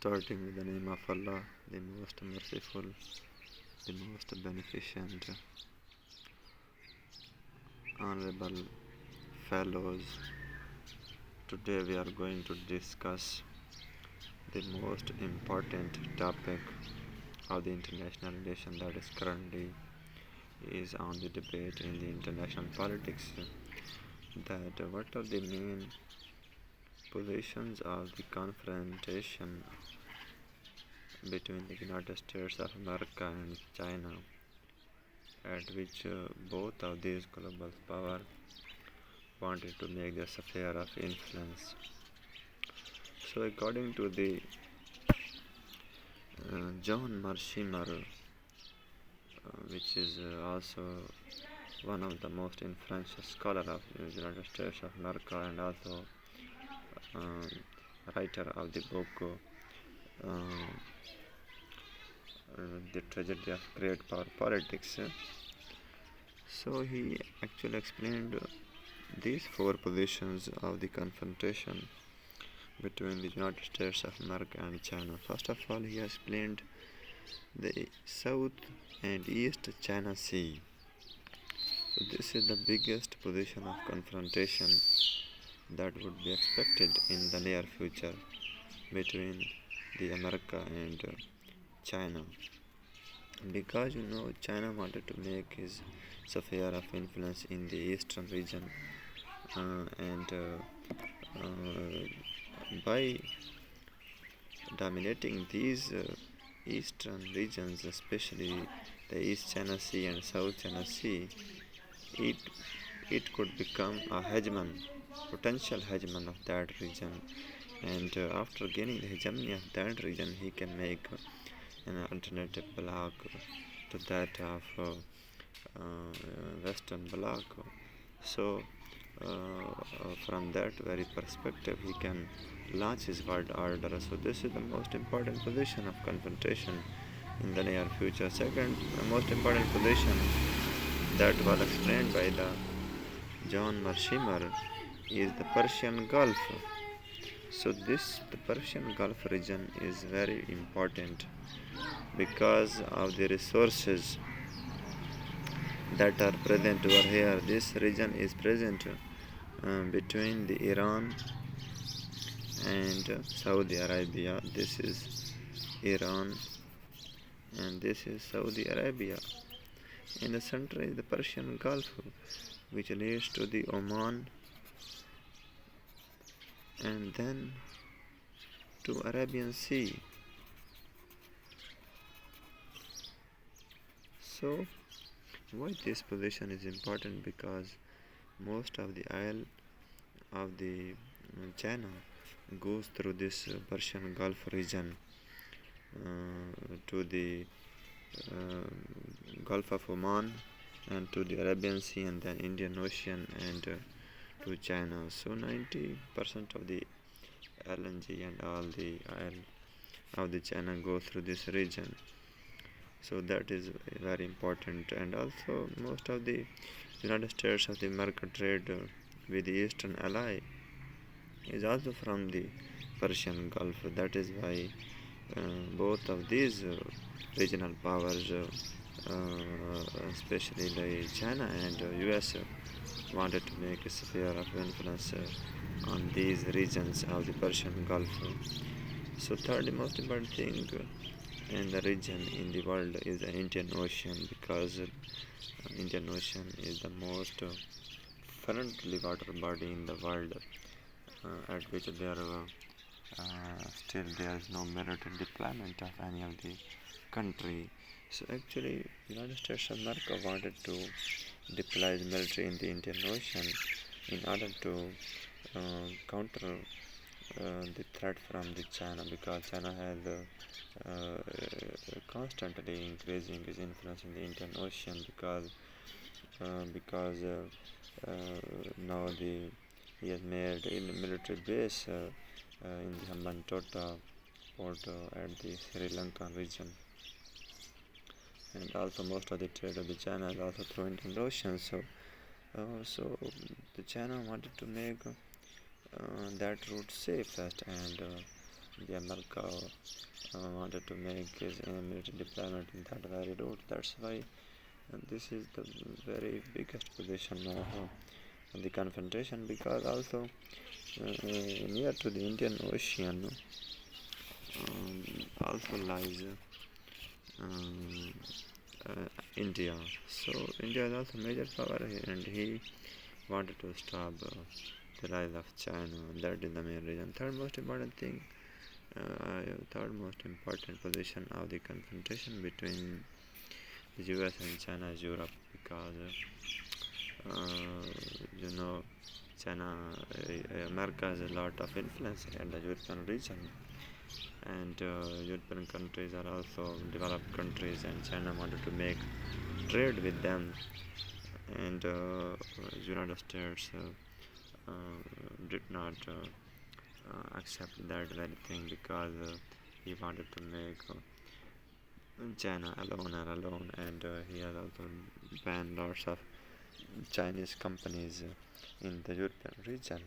Starting with the name of Allah, the most merciful, the most beneficent. Honorable fellows, today we are going to discuss the most important topic of the international relation that is currently is on the debate in the international politics, that what are the main positions of the confrontation between the United States of America and China, at which both of these global powers wanted to make this affair of influence. So according to the John Mearsheimer, which is also one of the most influential scholar of the United States of America and also writer of the book The Tragedy of Great Power Politics. So he actually explained these four positions of the confrontation between the United States of America and China. First of all, he explained the South and East China Sea. So this is the biggest position of confrontation that would be expected in the near future between the America and China, because China wanted to make his sphere of influence in the eastern region, and by dominating these eastern regions, especially the East China Sea and South China Sea, it it could become a potential hegemon of that region, and after gaining the hegemony of that region, he can make an alternative bloc to that of Western bloc. So, from that very perspective, he can launch his world order. So, this is the most important position of confrontation in the near future. Second, the most important position that was explained by the John Mearsheimer is the Persian Gulf. So, the Persian Gulf region is very important because of the resources that are present over here. This region is present between the Iran and Saudi Arabia. This is Iran and this is Saudi Arabia. In the center is the Persian Gulf, which leads to the Oman and then to Arabian Sea. So why this position is important? Because most of the oil of the China goes through this Persian Gulf region to the Gulf of Oman and to the Arabian Sea and then Indian Ocean and to China. So 90% of the LNG and all the oil of the China go through this region. So that is very important, and also most of the United States of the America trade with the Eastern ally is also from the Persian Gulf. That is why both of these regional powers, especially the China and US, wanted to make a sphere of influence on these regions of the Persian Gulf. So third, the most important thing in the region in the world is the Indian Ocean, because Indian Ocean is the most friendly water body in the world, at which still there is no military deployment of any of the country. So actually, United States of America wanted to deploy the military in the Indian Ocean in order to counter the threat from the China, because China has constantly increasing its influence in the Indian Ocean, because now he has made a military base in the Hambantota port at the Sri Lankan region, and also most of the trade of the China is also through Indian Ocean. So the China wanted to make that route safest, and the America wanted to make his military deployment in that very route. That's why this is the very biggest position of the confrontation, because also near to the Indian Ocean also lies um, India. So India is also major power here, and he wanted to stop the rise of China. That is the main reason. Third most important position of the confrontation between the US and China is Europe, because you know China, America has a lot of influence in the European region, and European countries are also developed countries, and China wanted to make trade with them, and United States did not accept that very thing, because he wanted to make China alone, and he has also banned lots of Chinese companies in the European region.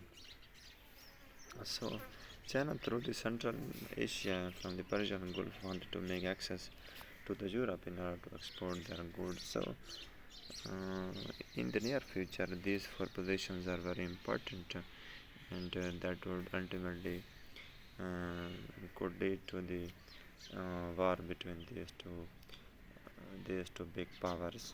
So China, through the Central Asia from the Persian Gulf, wanted to make access to the Europe in order to export their goods. So in the near future, these four positions are very important, and that would ultimately could lead to the war between these two big powers.